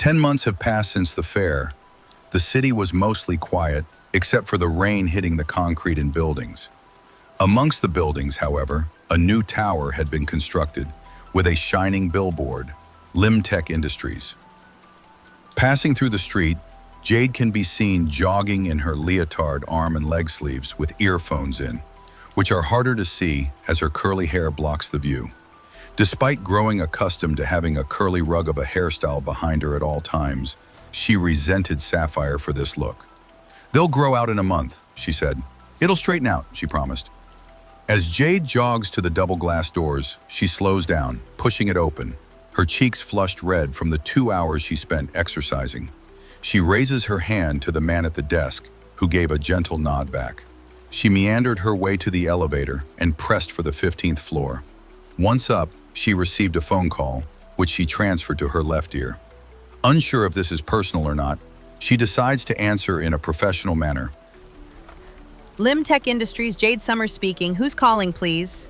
10 months have passed since the fair. The city was mostly quiet, except for the rain hitting the concrete and buildings. Amongst the buildings, however, a new tower had been constructed with a shining billboard, Limtech Industries. Passing through the street, Jade can be seen jogging in her leotard arm and leg sleeves with earphones in, which are harder to see as her curly hair blocks the view. Despite growing accustomed to having a curly rug of a hairstyle behind her at all times, she resented Sapphire for this look. "They'll grow out in a month," she said. "It'll straighten out," she promised. As Jade jogs to the double glass doors, she slows down, pushing it open, her cheeks flushed red from the 2 hours she spent exercising. She raises her hand to the man at the desk, who gave a gentle nod back. She meandered her way to the elevator and pressed for the 15th floor. Once up, she received a phone call, which she transferred to her left ear. Unsure if this is personal or not, she decides to answer in a professional manner. Limtech Industries, Jade Summers speaking. Who's calling, please?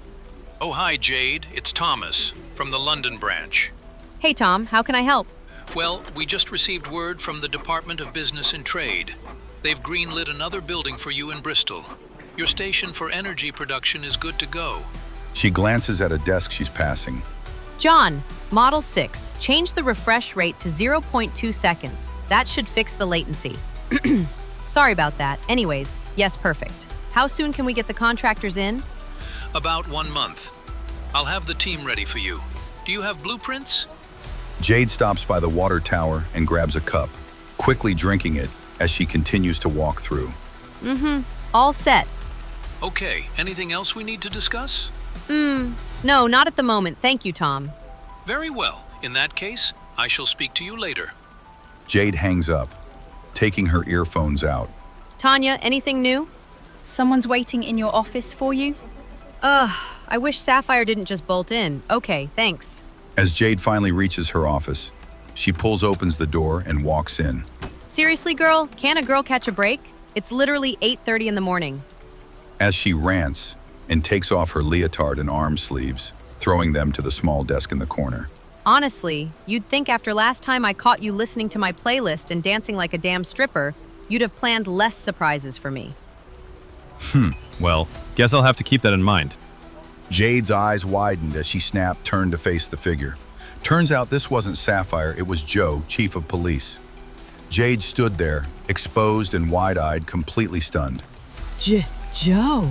Oh, hi, Jade. It's Thomas from the London branch. Hey, Tom. How can I help? Well, we just received word from the Department of Business and Trade. They've greenlit another building for you in Bristol. Your station for energy production is good to go. She glances at a desk she's passing. John, Model 6. Change the refresh rate to 0.2 seconds. That should fix the latency. Sorry about that. Anyways, yes, perfect. How soon can we get the contractors in? About 1 month. I'll have the team ready for you. Do you have blueprints? Jade stops by the water tower and grabs a cup, quickly drinking it as she continues to walk through. All set. Okay, anything else we need to discuss? No, not at the moment. Thank you, Tom. Very well. In that case, I shall speak to you later. Jade hangs up, taking her earphones out. Tanya, anything new? Someone's waiting in your office for you? I wish Sapphire didn't just bolt in. Okay, thanks. As Jade finally reaches her office, she opens the door and walks in. Seriously, girl? Can't a girl catch a break? It's literally 8:30 in the morning. As she rants and takes off her leotard and arm sleeves, throwing them to the small desk in the corner. Honestly, you'd think after last time I caught you listening to my playlist and dancing like a damn stripper, you'd have planned less surprises for me. Well, guess I'll have to keep that in mind. Jade's eyes widened as she turned to face the figure. Turns out this wasn't Sapphire, it was Joe, chief of police. Jade stood there, exposed and wide-eyed, completely stunned. Joe?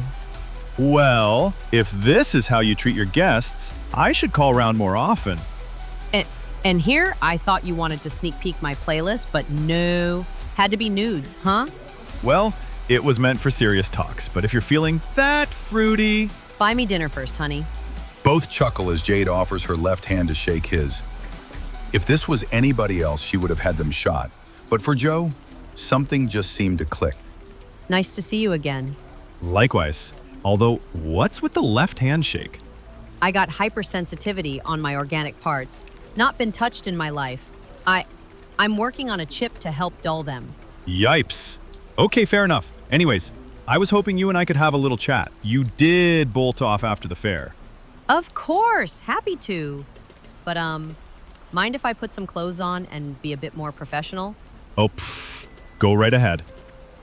Well, if this is how you treat your guests, I should call around more often. And here, I thought you wanted to sneak peek my playlist, but no. Had to be nudes, huh? Well, it was meant for serious talks, but if you're feeling that fruity... Buy me dinner first, honey. Both chuckle as Jade offers her left hand to shake his. If this was anybody else, she would have had them shot. But for Joe, something just seemed to click. Nice to see you again. Likewise. Although, what's with the left handshake? I got hypersensitivity on my organic parts. Not been touched in my life. I'm working on a chip to help dull them. Yipes. Okay, fair enough. Anyways, I was hoping you and I could have a little chat. You did bolt off after the fair. Of course, happy to. But, mind if I put some clothes on and be a bit more professional? Oh, go right ahead.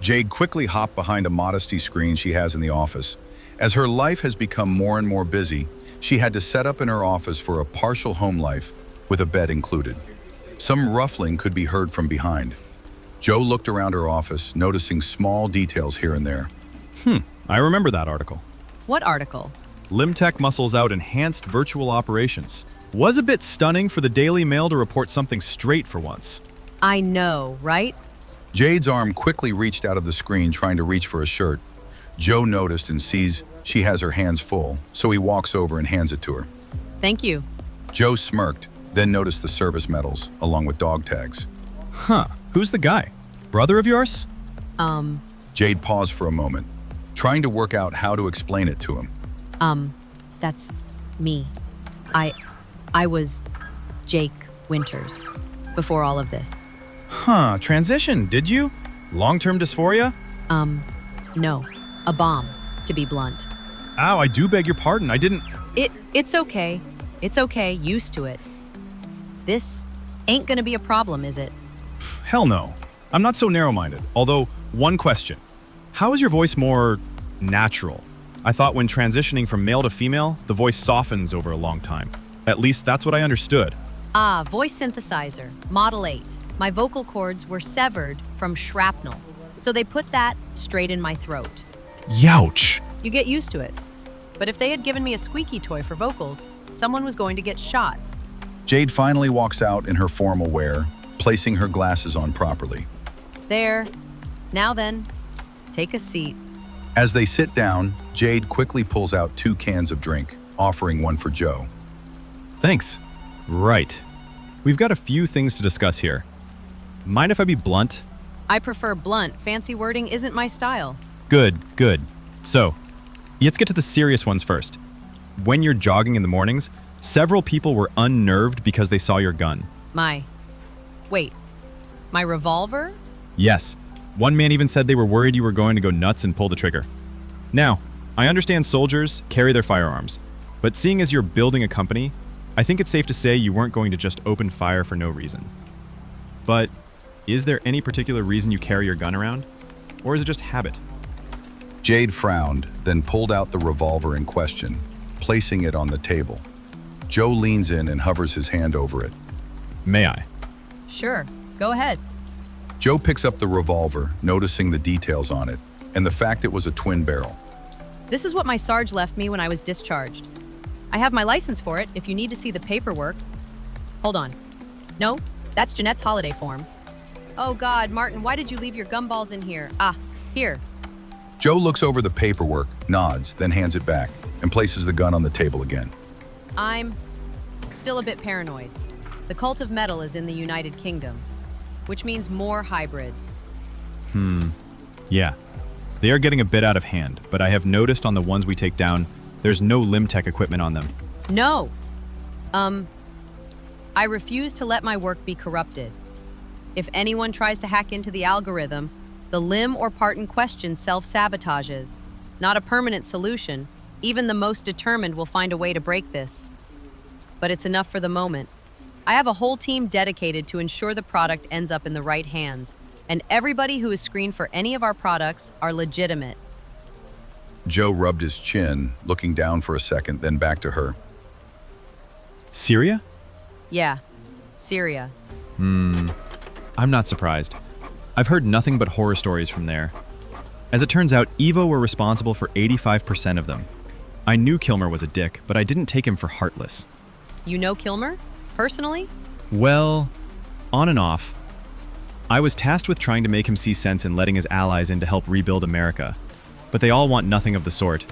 Jade quickly hopped behind a modesty screen she has in the office. As her life has become more and more busy, she had to set up in her office for a partial home life with a bed included. Some ruffling could be heard from behind. Joe looked around her office, noticing small details here and there. I remember that article. What article? Limtech muscles out enhanced virtual operations. Was a bit stunning for the Daily Mail to report something straight for once. I know, right? Jade's arm quickly reached out of the screen, trying to reach for a shirt. Joe noticed and sees she has her hands full, so he walks over and hands it to her. Thank you. Joe smirked, then noticed the service medals, along with dog tags. Who's the guy? Brother of yours? Jade paused for a moment, trying to work out how to explain it to him. That's me. I was Jake Winters before all of this. Transition, did you? Long-term dysphoria? No. A bomb, to be blunt. Ow, I do beg your pardon. I didn't... It's okay. It's okay. Used to it. This Ain't gonna be a problem, is it? Hell no. I'm not so narrow-minded. Although, one question. How is your voice more natural? I thought when transitioning from male to female, the voice softens over a long time. At least that's what I understood. Ah, voice synthesizer, Model 8. My vocal cords were severed from shrapnel, so they put that straight in my throat. Youch. You get used to it. But if they had given me a squeaky toy for vocals, someone was going to get shot. Jade finally walks out in her formal wear, placing her glasses on properly. There. Now then, take a seat. As they sit down, Jade quickly pulls out 2 cans of drink, offering one for Joe. Thanks. Right. We've got a few things to discuss here. Mind if I be blunt? I prefer blunt. Fancy wording isn't my style. Good. So, let's get to the serious ones first. When you're jogging in the mornings, several people were unnerved because they saw your gun. Wait. My revolver? Yes. One man even said they were worried you were going to go nuts and pull the trigger. Now, I understand soldiers carry their firearms, but seeing as you're building a company, I think it's safe to say you weren't going to just open fire for no reason. But is there any particular reason you carry your gun around? Or is it just habit? Jade frowned, then pulled out the revolver in question, placing it on the table. Joe leans in and hovers his hand over it. May I? Sure, go ahead. Joe picks up the revolver, noticing the details on it, and the fact it was a twin barrel. This is what my Sarge left me when I was discharged. I have my license for it if you need to see the paperwork. Hold on. No, that's Jeanette's holiday form. Oh God, Martin, why did you leave your gumballs in here? Ah, here. Joe looks over the paperwork, nods, then hands it back, and places the gun on the table again. I'm still a bit paranoid. The cult of metal is in the United Kingdom, which means more hybrids. Yeah. They are getting a bit out of hand, but I have noticed on the ones we take down, there's no Limtech equipment on them. No. I refuse to let my work be corrupted. If anyone tries to hack into the algorithm, the limb or part in question self-sabotages. Not a permanent solution. Even the most determined will find a way to break this. But it's enough for the moment. I have a whole team dedicated to ensure the product ends up in the right hands, and everybody who is screened for any of our products are legitimate. Joe rubbed his chin, looking down for a second, then back to her. Syria? Yeah, Syria. I'm not surprised. I've heard nothing but horror stories from there. As it turns out, Evo were responsible for 85% of them. I knew Kilmer was a dick, but I didn't take him for heartless. You know Kilmer? Personally? Well, on and off. I was tasked with trying to make him see sense in letting his allies in to help rebuild America. But they all want nothing of the sort.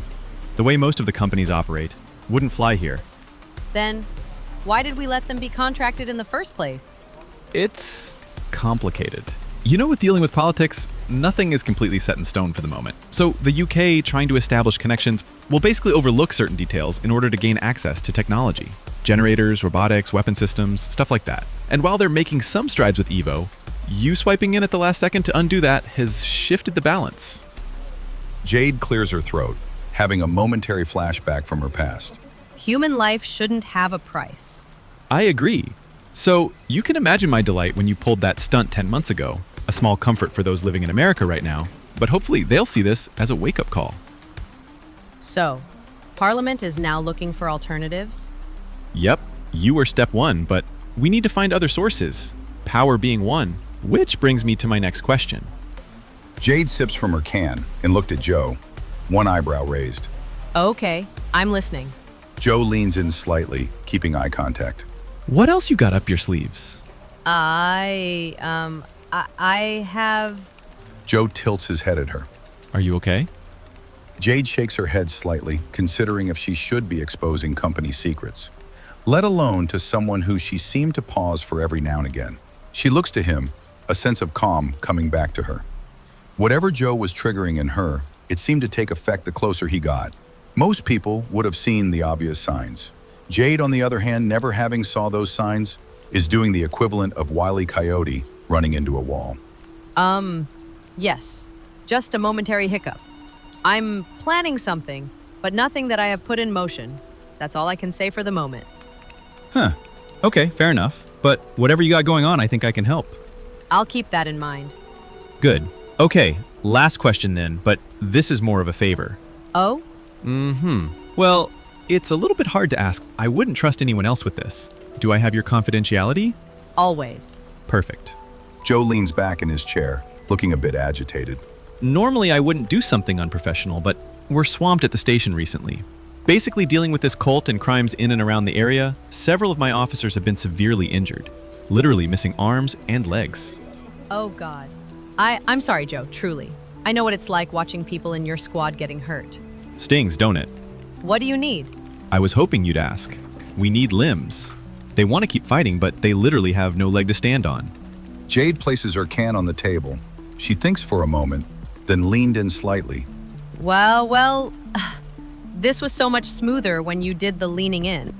The way most of the companies operate wouldn't fly here. Then, why did we let them be contracted in the first place? It's complicated. You know, with dealing with politics, nothing is completely set in stone for the moment. So the UK trying to establish connections will basically overlook certain details in order to gain access to technology. Generators, robotics, weapon systems, stuff like that. And while they're making some strides with Evo, you swiping in at the last second to undo that has shifted the balance. Jade clears her throat, having a momentary flashback from her past. Human life shouldn't have a price. I agree. So you can imagine my delight when you pulled that stunt 10 months ago. A small comfort for those living in America right now, but hopefully they'll see this as a wake-up call. So, Parliament is now looking for alternatives? Yep, you were step one, but we need to find other sources, power being one, which brings me to my next question. Jade sips from her can and looked at Joe, one eyebrow raised. Okay, I'm listening. Joe leans in slightly, keeping eye contact. What else you got up your sleeves? I have... Joe tilts his head at her. Are you okay? Jade shakes her head slightly, considering if she should be exposing company secrets, let alone to someone who she seemed to pause for every now and again. She looks to him, a sense of calm coming back to her. Whatever Joe was triggering in her, it seemed to take effect the closer he got. Most people would have seen the obvious signs. Jade, on the other hand, never having saw those signs, is doing the equivalent of Wile E. Coyote running into a wall. Yes. Just a momentary hiccup. I'm planning something, but nothing that I have put in motion. That's all I can say for the moment. Okay, fair enough. But whatever you got going on, I think I can help. I'll keep that in mind. Good. Okay, last question then, but this is more of a favor. Oh? Well, it's a little bit hard to ask. I wouldn't trust anyone else with this. Do I have your confidentiality? Always. Perfect. Joe leans back in his chair, looking a bit agitated. Normally, I wouldn't do something unprofessional, but we're swamped at the station recently. Basically dealing with this cult and crimes in and around the area, several of my officers have been severely injured, literally missing arms and legs. Oh, God. I'm sorry, Joe, truly. I know what it's like watching people in your squad getting hurt. Stings, don't it? What do you need? I was hoping you'd ask. We need limbs. They want to keep fighting, but they literally have no leg to stand on. Jade places her can on the table. She thinks for a moment, then leaned in slightly. Well, this was so much smoother when you did the leaning in.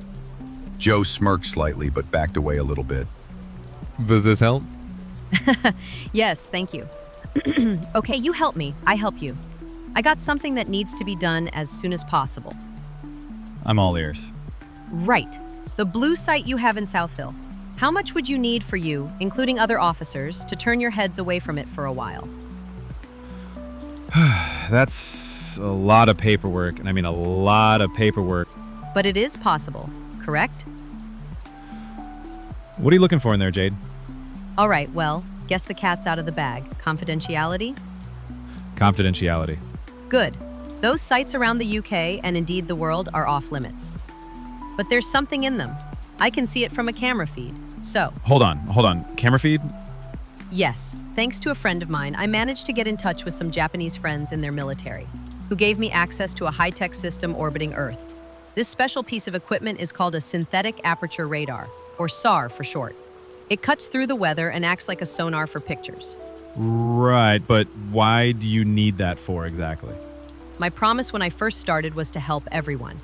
Joe smirked slightly, but backed away a little bit. Does this help? Yes, thank you. Okay, you help me. I help you. I got something that needs to be done as soon as possible. I'm all ears. Right. The blue site you have in Southville. How much would you need for you, including other officers, to turn your heads away from it for a while? That's a lot of paperwork, and I mean a lot of paperwork. But it is possible, correct? What are you looking for in there, Jade? All right, well, guess the cat's out of the bag. Confidentiality? Confidentiality. Good. Those sites around the UK and indeed the world are off limits. But there's something in them. I can see it from a camera feed. So, Hold on. Camera feed? yes, thanks to a friend of mine, I managed to get in touch with some Japanese friends in their military, who gave me access to a high-tech system orbiting Earth. This special piece of equipment is called a synthetic aperture radar, or SAR for short. It cuts through the weather and acts like a sonar for pictures. Right, but why do you need that for exactly? My promise when I first started was to help everyone.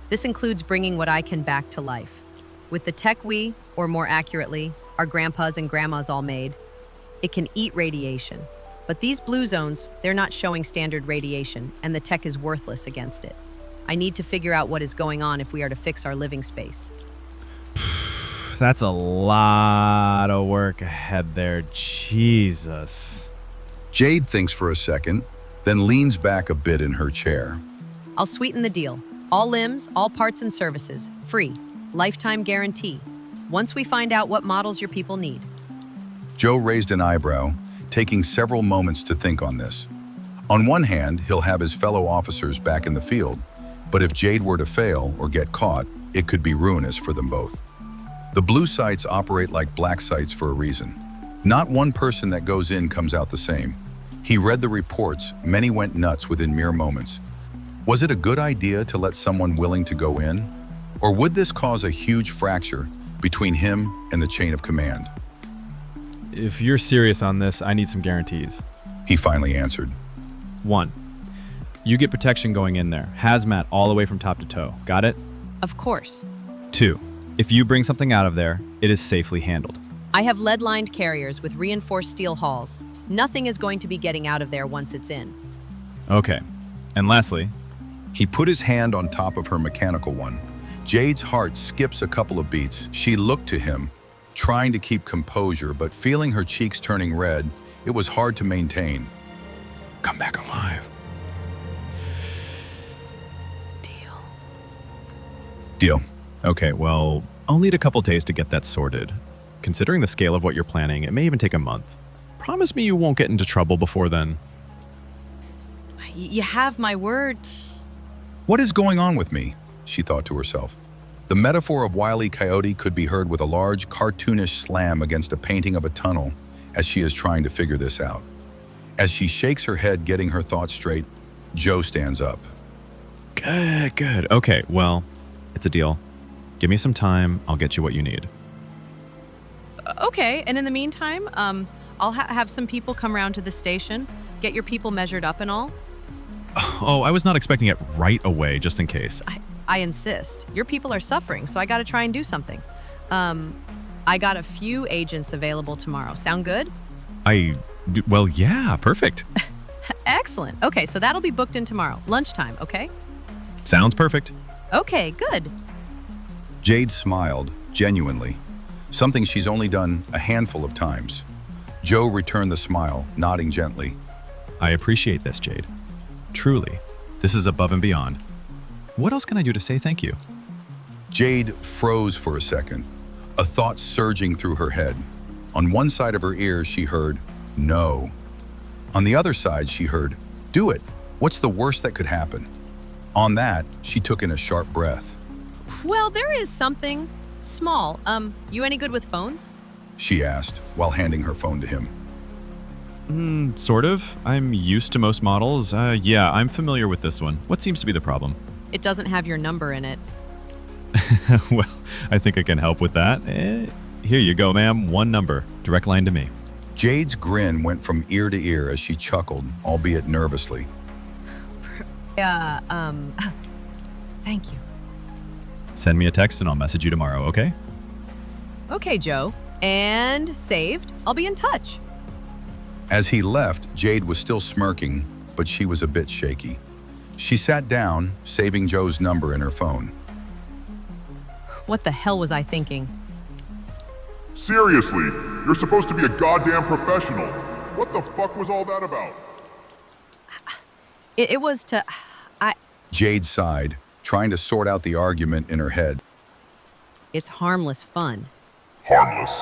This includes bringing what I can back to life. With the tech we, or more accurately, our grandpas and grandmas all made, it can eat radiation. But these blue zones, they're not showing standard radiation, and the tech is worthless against it. I need to figure out what is going on if we are to fix our living space. That's a lot of work ahead there. Jesus. Jade thinks for a second, then leans back a bit in her chair. I'll sweeten the deal. All limbs, all parts and services, free. Lifetime guarantee. Once we find out what models your people need. Joe raised an eyebrow, taking several moments to think on this. On one hand, he'll have his fellow officers back in the field, but if Jade were to fail or get caught, it could be ruinous for them both. The blue sites operate like black sites for a reason. Not one person that goes in comes out the same. He read the reports, many went nuts within mere moments. Was it a good idea to let someone willing to go in? Or would this cause a huge fracture between him and the chain of command? If you're serious on this, I need some guarantees. He finally answered. 1. You get protection going in there. Hazmat all the way from top to toe. Got it? Of course. 2. If you bring something out of there, it is safely handled. I have lead-lined carriers with reinforced steel hulls. Nothing is going to be getting out of there once it's in. Okay. And lastly, He put his hand on top of her mechanical one. Jade's heart skips a couple of beats. She looked to him, trying to keep composure, but feeling her cheeks turning red, it was hard to maintain. Come back alive. Deal. okay, well, I'll need a couple days to get that sorted. Considering the scale of what you're planning, it may even take a month. Promise me you won't get into trouble before then. You have my word. What is going on with me? She thought to herself. The metaphor of Wile E. Coyote could be heard with a large, cartoonish slam against a painting of a tunnel as she is trying to figure this out. As she shakes her head, getting her thoughts straight, Joe stands up. Good. Okay, well, it's a deal. Give me some time, I'll get you what you need. Okay, and in the meantime, I'll have some people come around to the station, get your people measured up and all. Oh, I was not expecting it right away, just in case. I insist. Your people are suffering, so I gotta try and do something. I got a few agents available tomorrow. Sound good? Well, yeah, perfect. Excellent. Okay, so that'll be booked in tomorrow. Lunchtime, okay? Sounds perfect. Okay, good. Jade smiled, genuinely. something she's only done a handful of times. Joe returned the smile, nodding gently. I appreciate this, Jade. Truly, this is above and beyond. What else can I do to say thank you? Jade froze for a second, a thought surging through her head. On one side of her ears, she heard, no. On the other side, she heard, do it. What's the worst that could happen? On that, she took in a sharp breath. Well, there is something small. You any good with phones? She asked, while handing her phone to him. Sort of. I'm used to most models. Yeah, I'm familiar with this one. What seems to be the problem? It doesn't have your number in it. Well, I think I can help with that. Here you go, ma'am. One number. Direct line to me. Jade's grin went from ear to ear as she chuckled, albeit nervously. Thank you. Send me a text and I'll message you tomorrow, okay? Okay, Joe. And saved. I'll be in touch. As he left, Jade was still smirking, but she was a bit shaky. She sat down, saving Joe's number in her phone. What the hell was I thinking? Seriously, you're supposed to be a goddamn professional. What the fuck was all that about? It was to... Jade sighed, trying to sort out the argument in her head. It's harmless fun. Harmless.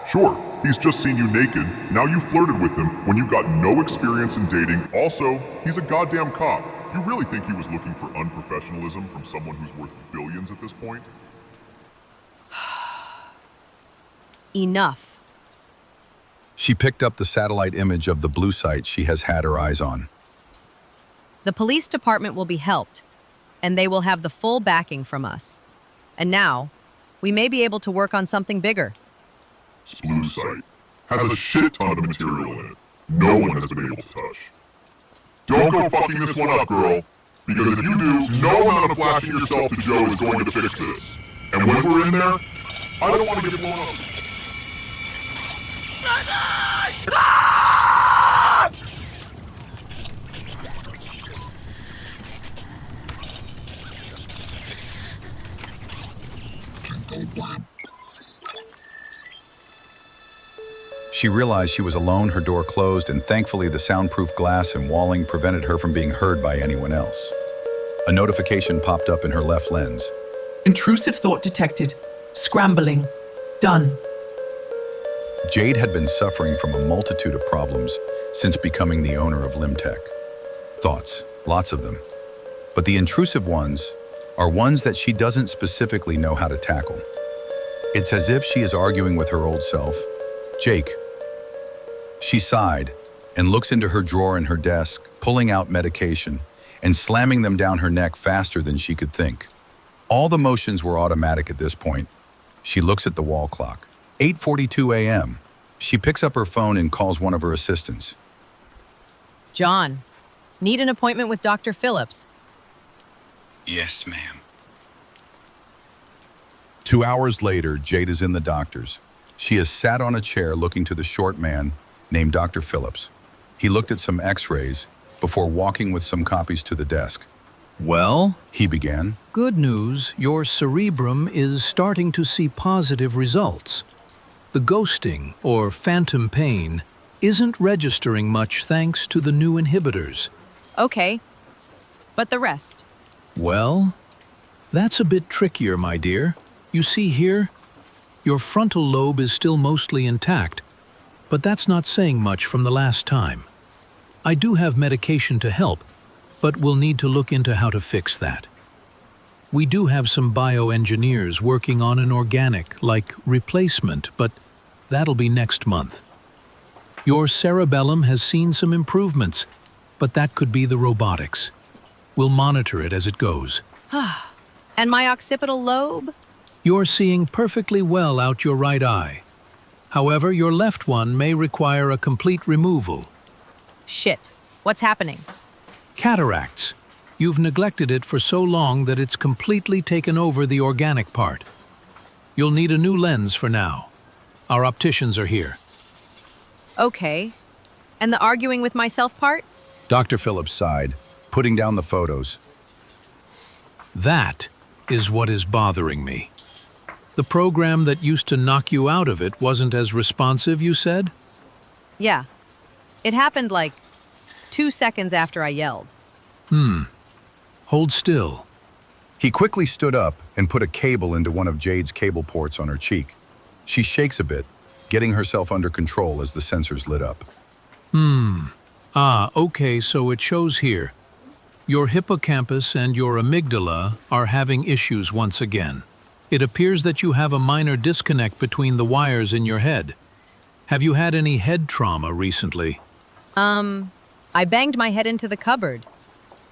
Sure, he's just seen you naked. Now you flirted with him when you got no experience in dating. Also, he's a goddamn cop. You really think he was looking for unprofessionalism from someone who's worth billions at this point? Enough. She picked up the satellite image of the blue site she has had her eyes on. The police department will be helped, and they will have the full backing from us. And now, we may be able to work on something bigger. This blue site has a shit ton of material in it. No one has been able to touch. Don't go fucking this one up, girl. Because if you do, no amount of flashing yourself to Joe is going to fix this. And when we're in there, I don't want to get blown up. She realized she was alone, her door closed, and thankfully the soundproof glass and walling prevented her from being heard by anyone else. A notification popped up in her left lens. Intrusive thought detected. Scrambling. Done. Jade had been suffering from a multitude of problems since becoming the owner of Limtech. Thoughts, lots of them. But the intrusive ones are ones that she doesn't specifically know how to tackle. It's as if she is arguing with her old self. Jake. She sighed and looks into her drawer in her desk, pulling out medication and slamming them down her neck faster than she could think. All the motions were automatic at this point. She looks at the wall clock. 8:42 a.m. She picks up her phone and calls one of her assistants. John, need an appointment with Dr. Phillips. Yes, ma'am. 2 hours later, Jade is in the doctor's. She is sat on a chair looking to the short man named Dr. Phillips. He looked at some x-rays before walking with some copies to the desk. Well, He began. Good news, your cerebrum is starting to see positive results. The ghosting, or phantom pain, isn't registering much thanks to the new inhibitors. Okay, but the rest? Well, that's a bit trickier, my dear. You see here, your frontal lobe is still mostly intact, but that's not saying much from the last time. I do have medication to help, but we'll need to look into how to fix that. We do have some bioengineers working on an organic-like replacement, but that'll be next month. Your cerebellum has seen some improvements, but that could be the robotics. We'll monitor it as it goes. And my occipital lobe? You're seeing perfectly well out your right eye. However, your left one may require a complete removal. Shit, what's happening? Cataracts. You've neglected it for so long that it's completely taken over the organic part. You'll need a new lens for now. Our opticians are here. Okay, and the arguing with myself part? Dr. Phillips sighed, putting down the photos. That is what is bothering me. The program that used to knock you out of it wasn't as responsive, you said? Yeah. It happened like 2 seconds after I yelled. Hold still. He quickly stood up and put a cable into one of Jade's cable ports on her cheek. She shakes a bit, getting herself under control as the sensors lit up. Okay, so it shows here. Your hippocampus and your amygdala are having issues once again. It appears that you have a minor disconnect between the wires in your head. Have you had any head trauma recently? I banged my head into the cupboard,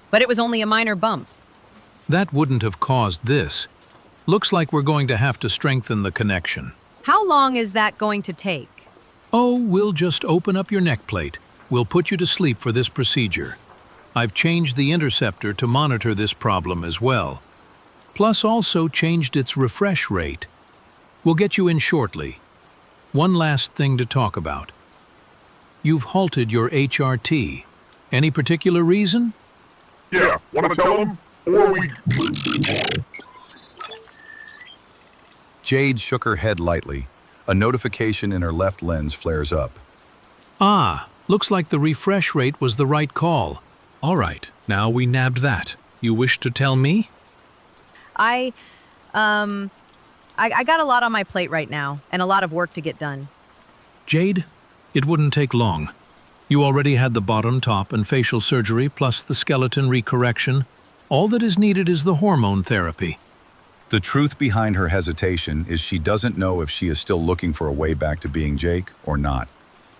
but it was only a minor bump. That wouldn't have caused this. Looks like we're going to have to strengthen the connection. How long is that going to take? Oh, we'll just open up your neck plate. We'll put you to sleep for this procedure. I've changed the interceptor to monitor this problem as well. Plus also changed its refresh rate. We'll get you in shortly. One last thing to talk about. You've halted your HRT. Any particular reason? Yeah, wanna tell him? Or we... Jade shook her head lightly. A notification in her left lens flares up. Looks like the refresh rate was the right call. All right, now we nabbed that. You wish to tell me? I got a lot on my plate right now, and a lot of work to get done. Jade, it wouldn't take long. You already had the bottom, top, and facial surgery, plus the skeleton recorrection. All that is needed is the hormone therapy. The truth behind her hesitation is she doesn't know if she is still looking for a way back to being Jake or not.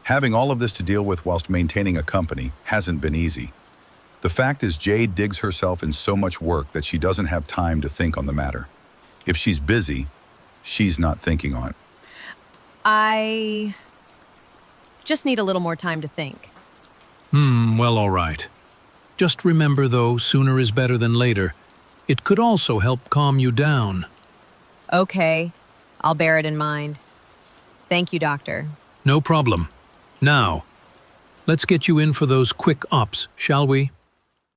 Having all of this to deal with whilst maintaining a company hasn't been easy. The fact is Jade digs herself in so much work that she doesn't have time to think on the matter. If she's busy, she's not thinking on it. I just need a little more time to think. Well, all right. Just remember, though, sooner is better than later. It could also help calm you down. Okay, I'll bear it in mind. Thank you, doctor. No problem. Now, let's get you in for those quick ops, shall we?